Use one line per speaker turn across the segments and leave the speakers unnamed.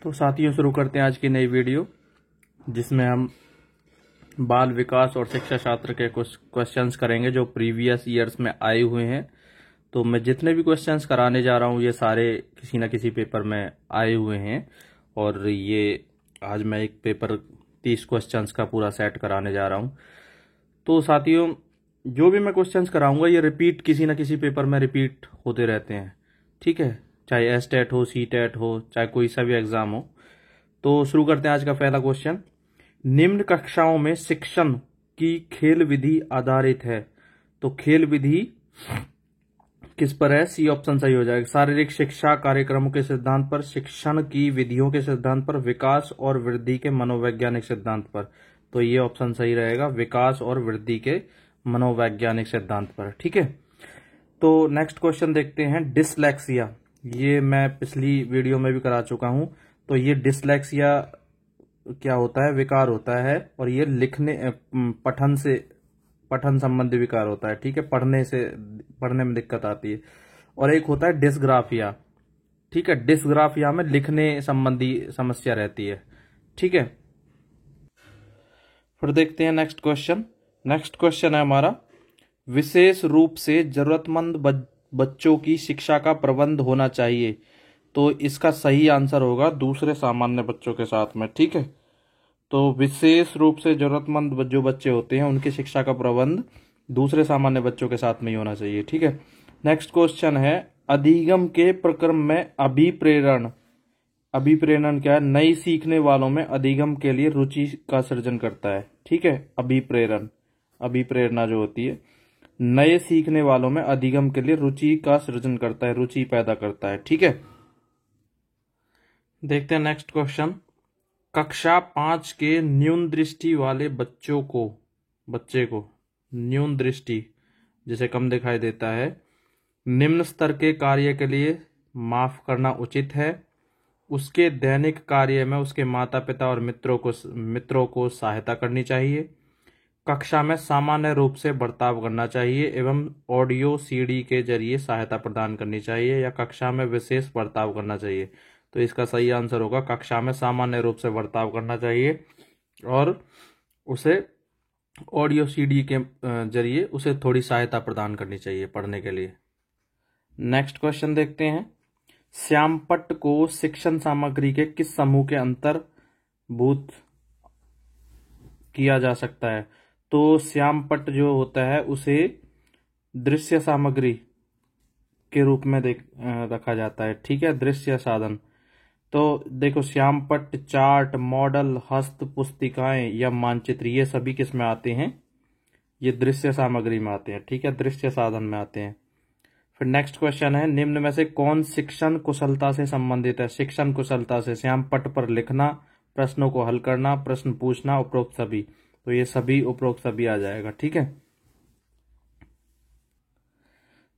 तो साथियों, शुरू करते हैं आज की नई वीडियो, जिसमें हम बाल विकास और शिक्षा शास्त्र के कुछ क्वेश्चंस करेंगे जो प्रीवियस ईयर्स में आए हुए हैं। तो मैं जितने भी क्वेश्चंस कराने जा रहा हूं ये सारे किसी न किसी पेपर में आए हुए हैं, और ये आज मैं एक पेपर 30 क्वेश्चंस का पूरा सेट कराने जा रहा हूं। तो साथियों, जो भी मैं क्वेश्चंस कराऊंगा ये रिपीट किसी न किसी पेपर में रिपीट होते रहते हैं, ठीक है, चाहे एसटेट हो, सीटेट हो, चाहे कोई सा भी एग्जाम हो। तो शुरू करते हैं आज का पहला क्वेश्चन। निम्न कक्षाओं में शिक्षण की खेल विधि आधारित है। तो खेल विधि किस पर है? सी ऑप्शन सही हो जाएगा। शारीरिक शिक्षा कार्यक्रमों के सिद्धांत पर, शिक्षण की विधियों के सिद्धांत पर, विकास और वृद्धि के मनोवैज्ञानिक सिद्धांत पर। तो ये ऑप्शन सही रहेगा, विकास और वृद्धि के मनोवैज्ञानिक सिद्धांत पर, ठीक है। तो नेक्स्ट क्वेश्चन देखते हैं। डिसलेक्सिया, ये मैं पिछली वीडियो में भी करा चुका हूं। तो ये डिसलेक्सिया क्या होता है? विकार होता है, और ये पठन संबंधी विकार होता है, ठीक है, पढ़ने में दिक्कत आती है। और एक होता है डिस्ग्राफिया, ठीक है, डिस्ग्राफिया में लिखने संबंधी समस्या रहती है, ठीक है। फिर देखते हैं नेक्स्ट क्वेश्चन। नेक्स्ट क्वेश्चन है हमारा, विशेष रूप से जरूरतमंद बच्चों की शिक्षा का प्रबंध होना चाहिए। तो इसका सही आंसर होगा दूसरे सामान्य बच्चों के साथ में, ठीक है। तो विशेष रूप से जरूरतमंद जो बच्चे होते हैं उनकी शिक्षा का प्रबंध दूसरे सामान्य बच्चों के साथ में ही होना चाहिए, ठीक है। नेक्स्ट क्वेश्चन है, अधिगम के प्रक्रम में अभिप्रेरण क्या है? नई सीखने वालों में अधिगम के लिए रुचि का सृजन करता है, ठीक है। अभिप्रेरणा जो होती है, नए सीखने वालों में अधिगम के लिए रुचि का सृजन करता है, रुचि पैदा करता है, ठीक है। देखते हैं नेक्स्ट क्वेश्चन। कक्षा 5 के न्यून दृष्टि वाले बच्चे को न्यून दृष्टि जिसे कम दिखाई देता है, निम्न स्तर के कार्य के लिए माफ करना उचित है। उसके दैनिक कार्य में उसके माता पिता और मित्रों को सहायता करनी चाहिए। कक्षा में सामान्य रूप से बर्ताव करना चाहिए एवं ऑडियो सीडी के जरिए सहायता प्रदान करनी चाहिए, या कक्षा में विशेष बर्ताव करना चाहिए। तो इसका सही आंसर होगा कक्षा में सामान्य रूप से बर्ताव करना चाहिए और उसे ऑडियो सीडी के जरिए उसे थोड़ी सहायता प्रदान करनी चाहिए पढ़ने के लिए। नेक्स्ट क्वेश्चन देखते हैं। श्यामपट्ट को शिक्षण सामग्री के किस समूह के अंतर्भूत किया जा सकता है? तो श्यामपट्ट जो होता है उसे दृश्य सामग्री के रूप में रखा जाता है, ठीक है, दृश्य साधन। तो देखो, श्यामपट्ट चार्ट, मॉडल, हस्त पुस्तिकाएं या मानचित्र, ये सभी किस में आते हैं? ये दृश्य सामग्री में आते हैं, ठीक है, दृश्य साधन में आते हैं। फिर नेक्स्ट क्वेश्चन है, निम्न में से कौन शिक्षण कुशलता से संबंधित है? शिक्षण कुशलता से श्यामपट्ट पर लिखना, प्रश्नों को हल करना, प्रश्न पूछना, उपरोक्त सभी। तो ये सभी उपरोक्त सभी आ जाएगा, ठीक है।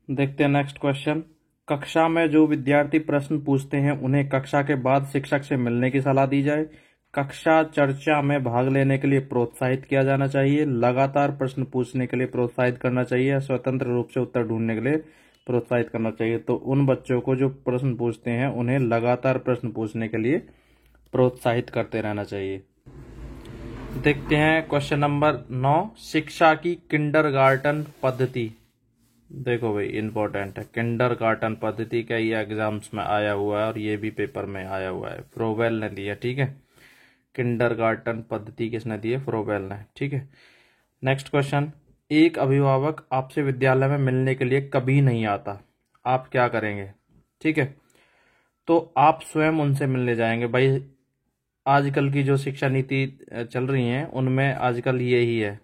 देखते हैं नेक्स्ट क्वेश्चन। कक्षा में जो विद्यार्थी प्रश्न पूछते हैं उन्हें कक्षा के बाद शिक्षक से मिलने की सलाह दी जाए। कक्षा चर्चा में भाग लेने के लिए प्रोत्साहित किया जाना चाहिए। लगातार प्रश्न पूछने के लिए प्रोत्साहित करना चाहिए। स्वतंत्र रूप से उत्तर ढूंढने के लिए प्रोत्साहित करना चाहिए। तो उन बच्चों को जो प्रश्न पूछते हैं उन्हें लगातार प्रश्न पूछने के लिए प्रोत्साहित करते रहना चाहिए। देखते हैं क्वेश्चन नंबर 9, शिक्षा की किंडरगार्टन पद्धति। देखो भाई, इंपॉर्टेंट है, किंडरगार्टन पद्धति का ये एग्जाम्स में आया हुआ है और ये भी पेपर में आया हुआ है, फ्रोबेल ने दिया, ठीक है। किंडरगार्टन पद्धति किसने दी है? फ्रोबेल ने, ठीक है। नेक्स्ट क्वेश्चन, एक अभिभावक आपसे विद्यालय में मिलने के लिए कभी नहीं आता, आप क्या करेंगे? ठीक है, तो आप स्वयं उनसे मिलने जाएंगे। भाई, आजकल की जो शिक्षा नीति चल रही है उनमें आजकल यही है,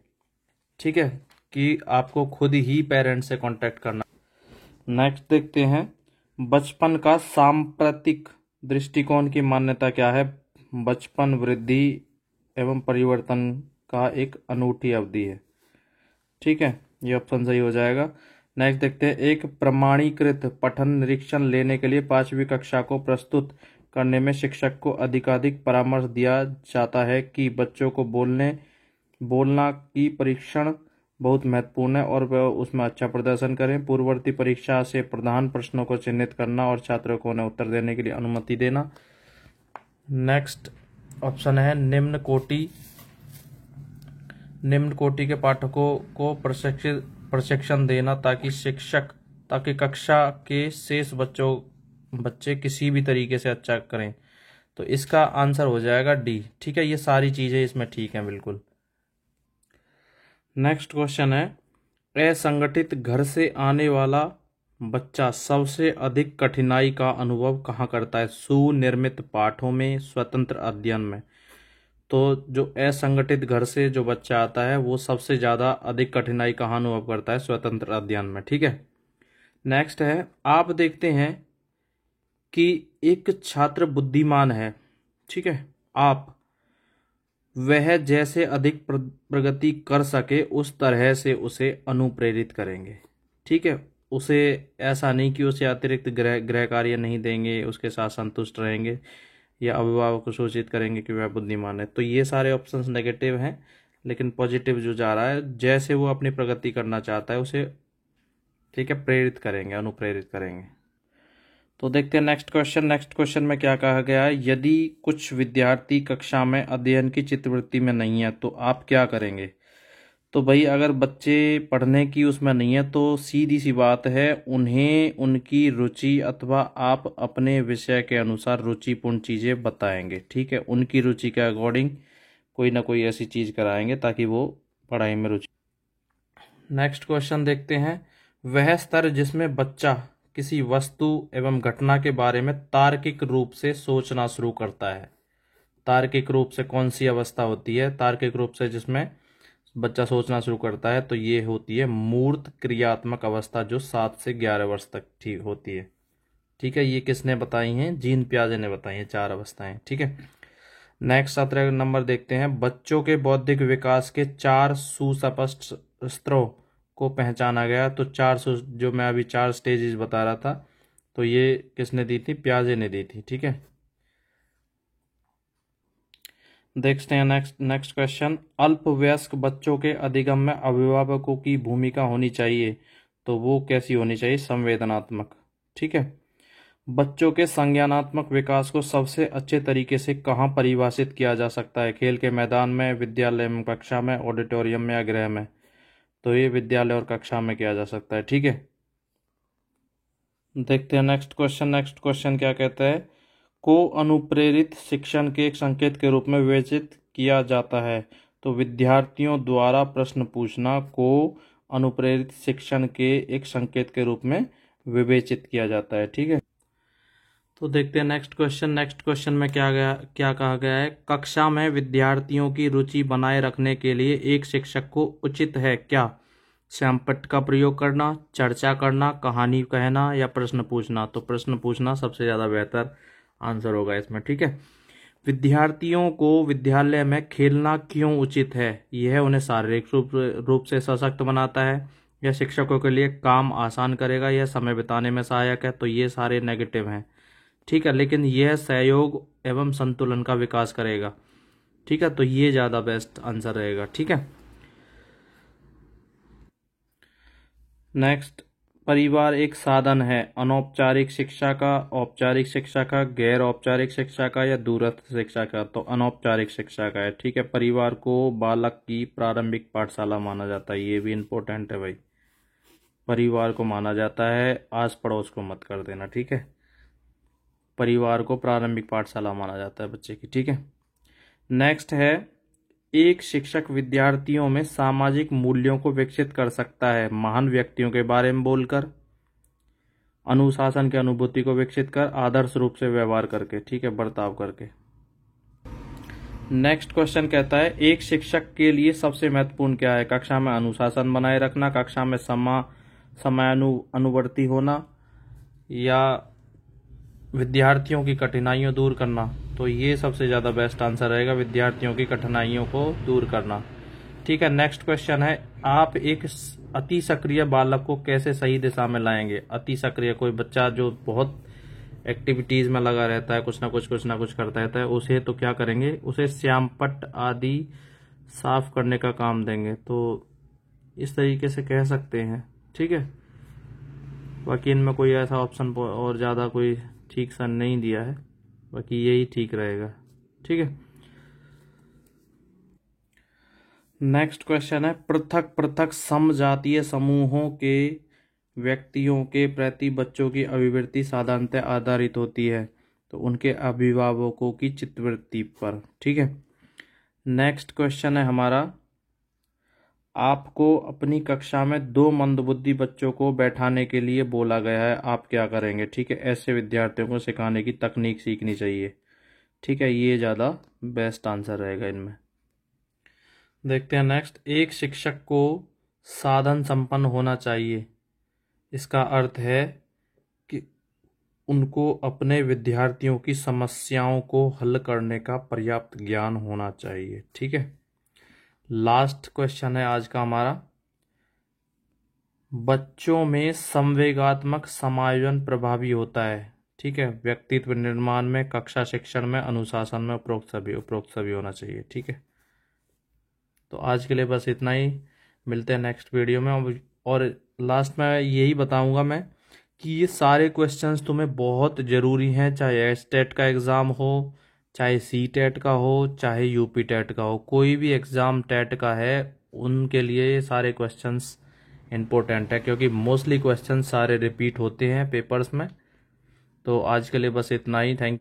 ठीक है, कि आपको खुद ही पेरेंट्स से कांटेक्ट करना। नेक्स्ट देखते हैं, बचपन का सांप्रतिक दृष्टिकोण की मान्यता क्या है? बचपन वृद्धि एवं परिवर्तन का एक अनूठी अवधि है, ठीक है, ये ऑप्शन सही हो जाएगा। नेक्स्ट देखते हैं, एक प्रमाणीकृत पठन निरीक्षण लेने के लिए 5वीं कक्षा को प्रस्तुत करने में शिक्षक को अधिकाधिक परामर्श दिया जाता है कि बच्चों को बोलना की परीक्षण बहुत महत्वपूर्ण है और वह उसमें अच्छा प्रदर्शन करें। पूर्ववर्ती परीक्षा से प्रधान प्रश्नों को चिन्हित करना और छात्रों को उन्हें उत्तर देने के लिए अनुमति देना। नेक्स्ट ऑप्शन है निम्न कोटि के पाठकों को प्रशिक्षण देना ताकि कक्षा के शेष बच्चे किसी भी तरीके से अच्छा करें। तो इसका आंसर हो जाएगा डी। ठीक है, ये सारी चीजें इसमें ठीक हैं बिल्कुल। नेक्स्ट क्वेश्चन है, असंगठित घर से आने वाला बच्चा सबसे अधिक कठिनाई का अनुभव कहाँ करता है? सुनिर्मित पाठों में, स्वतंत्र अध्ययन में। तो जो असंगठित घर से जो बच्चा आता है वो सबसे ज्यादा अधिक कठिनाई कहाँ अनुभव करता है? स्वतंत्र अध्ययन में। ठीक है, नेक्स्ट है, आप देखते हैं कि एक छात्र बुद्धिमान है, ठीक है, आप वह जैसे अधिक प्रगति कर सके उस तरह से उसे अनुप्रेरित करेंगे। ठीक है, उसे ऐसा नहीं कि उसे अतिरिक्त गृह कार्य नहीं देंगे, उसके साथ संतुष्ट रहेंगे या अभिभावक को सूचित करेंगे कि वह बुद्धिमान है। तो ये सारे ऑप्शंस नेगेटिव हैं, लेकिन पॉजिटिव जो जा रहा है, जैसे वो अपनी प्रगति करना चाहता है उसे, ठीक है, प्रेरित करेंगे, अनुप्रेरित करेंगे। तो देखते हैं नेक्स्ट क्वेश्चन में क्या कहा गया है। यदि कुछ विद्यार्थी कक्षा में अध्ययन की चित्तवृत्ति में नहीं है तो आप क्या करेंगे? तो भाई अगर बच्चे पढ़ने की उसमें नहीं है तो सीधी सी बात है, उन्हें उनकी रुचि अथवा आप अपने विषय के अनुसार रुचिपूर्ण चीज़ें बताएंगे। ठीक है, उनकी रुचि के अकॉर्डिंग कोई ना कोई ऐसी चीज़ कराएंगे ताकि वो पढ़ाई में रुचि। नेक्स्ट क्वेश्चन देखते हैं, वह स्तर जिसमें बच्चा किसी वस्तु एवं घटना के बारे में तार्किक रूप से सोचना शुरू करता है। तार्किक रूप से कौन सी अवस्था होती है? तार्किक रूप से जिसमें बच्चा सोचना शुरू करता है तो ये होती है मूर्त क्रियात्मक अवस्था, जो 7 से 11 वर्ष तक ठीक होती है। ठीक है, ये किसने बताई हैं? जीन पियाजे ने बताई हैं, 4 अवस्थाएं। ठीक है, नेक्स्ट 17 नंबर देखते हैं, बच्चों के बौद्धिक विकास के 4 सुस्पष्ट स्तरों को पहचाना गया। तो 4 जो मैं अभी 4 स्टेजेस बता रहा था, तो ये किसने दी थी? पियाजे ने दी थी। ठीक है, देखते हैं नेक्स्ट क्वेश्चन, अल्पवयस्क बच्चों के अधिगम में अभिभावकों की भूमिका होनी चाहिए, तो वो कैसी होनी चाहिए? संवेदनात्मक। ठीक है, बच्चों के संज्ञानात्मक विकास को सबसे अच्छे तरीके से कहाँ परिभाषित किया जा सकता है? खेल के मैदान में, विद्यालय में, कक्षा में, ऑडिटोरियम में या गृह में? तो ये विद्यालय और कक्षा में किया जा सकता है। ठीक है, देखते हैं नेक्स्ट क्वेश्चन क्या कहता है, को अनुप्रेरित शिक्षण के एक संकेत के रूप में विवेचित किया जाता है। तो विद्यार्थियों द्वारा प्रश्न पूछना को अनुप्रेरित शिक्षण के एक संकेत के रूप में विवेचित किया जाता है। ठीक है, तो देखते हैं नेक्स्ट क्वेश्चन में क्या कहा गया है, कक्षा में विद्यार्थियों की रुचि बनाए रखने के लिए एक शिक्षक को उचित है क्या? श्यामपट्ट का प्रयोग करना, चर्चा करना, कहानी कहना या प्रश्न पूछना? तो प्रश्न पूछना सबसे ज़्यादा बेहतर आंसर होगा इसमें। ठीक है, विद्यार्थियों को विद्यालय में खेलना क्यों उचित है? यह उन्हें शारीरिक रूप से सशक्त बनाता है, यह शिक्षकों के लिए काम आसान करेगा, यह समय बिताने में सहायक है। तो ये सारे नेगेटिव हैं। ठीक है, लेकिन यह सहयोग एवं संतुलन का विकास करेगा। ठीक है, तो ये ज़्यादा बेस्ट आंसर रहेगा। ठीक है, नेक्स्ट, परिवार एक साधन है अनौपचारिक शिक्षा का, औपचारिक शिक्षा का, गैर औपचारिक शिक्षा का या दूरस्थ शिक्षा का? तो अनौपचारिक शिक्षा का है। ठीक है, परिवार को बालक की प्रारंभिक पाठशाला माना जाता है, ये भी इम्पोर्टेंट है भाई, परिवार को माना जाता है, आस पड़ोस को मत कर देना। ठीक है, परिवार को प्रारंभिक पाठशाला माना जाता है बच्चे की। ठीक है, नेक्स्ट है, एक शिक्षक विद्यार्थियों में सामाजिक मूल्यों को विकसित कर सकता है महान व्यक्तियों के बारे में बोलकर, अनुशासन की अनुभूति को विकसित कर, आदर्श रूप से व्यवहार करके। ठीक है, बर्ताव करके। नेक्स्ट क्वेश्चन कहता है, एक शिक्षक के लिए सबसे महत्वपूर्ण क्या है? कक्षा में अनुशासन बनाए रखना, कक्षा में समयानुवर्ती होना या विद्यार्थियों की कठिनाइयों दूर करना? तो ये सबसे ज़्यादा बेस्ट आंसर रहेगा, विद्यार्थियों की कठिनाइयों को दूर करना। ठीक है, नेक्स्ट क्वेश्चन है, आप एक अति सक्रिय बालक को कैसे सही दिशा में लाएंगे? अति सक्रिय, कोई बच्चा जो बहुत एक्टिविटीज में लगा रहता है, कुछ ना कुछ करता रहता है, उसे तो क्या करेंगे? उसे श्यामपट्ट आदि साफ करने का काम देंगे। तो इस तरीके से कह सकते हैं। ठीक है, बाकी इनमें कोई ऐसा ऑप्शन और ज़्यादा कोई ठीक सा नहीं दिया है। बाकी यही ठीक रहेगा। ठीक है। नेक्स्ट क्वेश्चन है, पृथक पृथक समजातीय समूहों के व्यक्तियों के प्रति बच्चों की अभिवृत्ति साधारणतः आधारित होती है तो उनके अभिभावकों की चित्तवृत्ति पर। ठीक है। नेक्स्ट क्वेश्चन है हमारा, आपको अपनी कक्षा में 2 मंदबुद्धि बच्चों को बैठाने के लिए बोला गया है, आप क्या करेंगे? ठीक है, ऐसे विद्यार्थियों को सिखाने की तकनीक सीखनी चाहिए। ठीक है, ये ज़्यादा बेस्ट आंसर रहेगा इनमें। देखते हैं नेक्स्ट, एक शिक्षक को साधन संपन्न होना चाहिए। इसका अर्थ है कि उनको अपने विद्यार्थियों की समस्याओं को हल करने का पर्याप्त ज्ञान होना चाहिए। ठीक है। लास्ट क्वेश्चन है आज का हमारा, बच्चों में संवेगात्मक समायोजन प्रभावी होता है। ठीक है, व्यक्तित्व निर्माण में, कक्षा शिक्षण में, अनुशासन में, उपरोक्त सभी होना चाहिए। ठीक है। तो आज के लिए बस इतना ही, मिलते हैं नेक्स्ट वीडियो में। और लास्ट में यही बताऊंगा मैं कि ये सारे क्वेश्चंस तुम्हें बहुत ज़रूरी हैं, चाहे एसटेट का एग्ज़ाम हो, चाहे सी टेट का हो, चाहे यूपी टेट का हो, कोई भी एग्ज़ाम टेट का है उनके लिए ये सारे क्वेश्चंस इम्पोर्टेंट है, क्योंकि मोस्टली क्वेश्चंस सारे रिपीट होते हैं पेपर्स में। तो आज के लिए बस इतना ही। Thank you.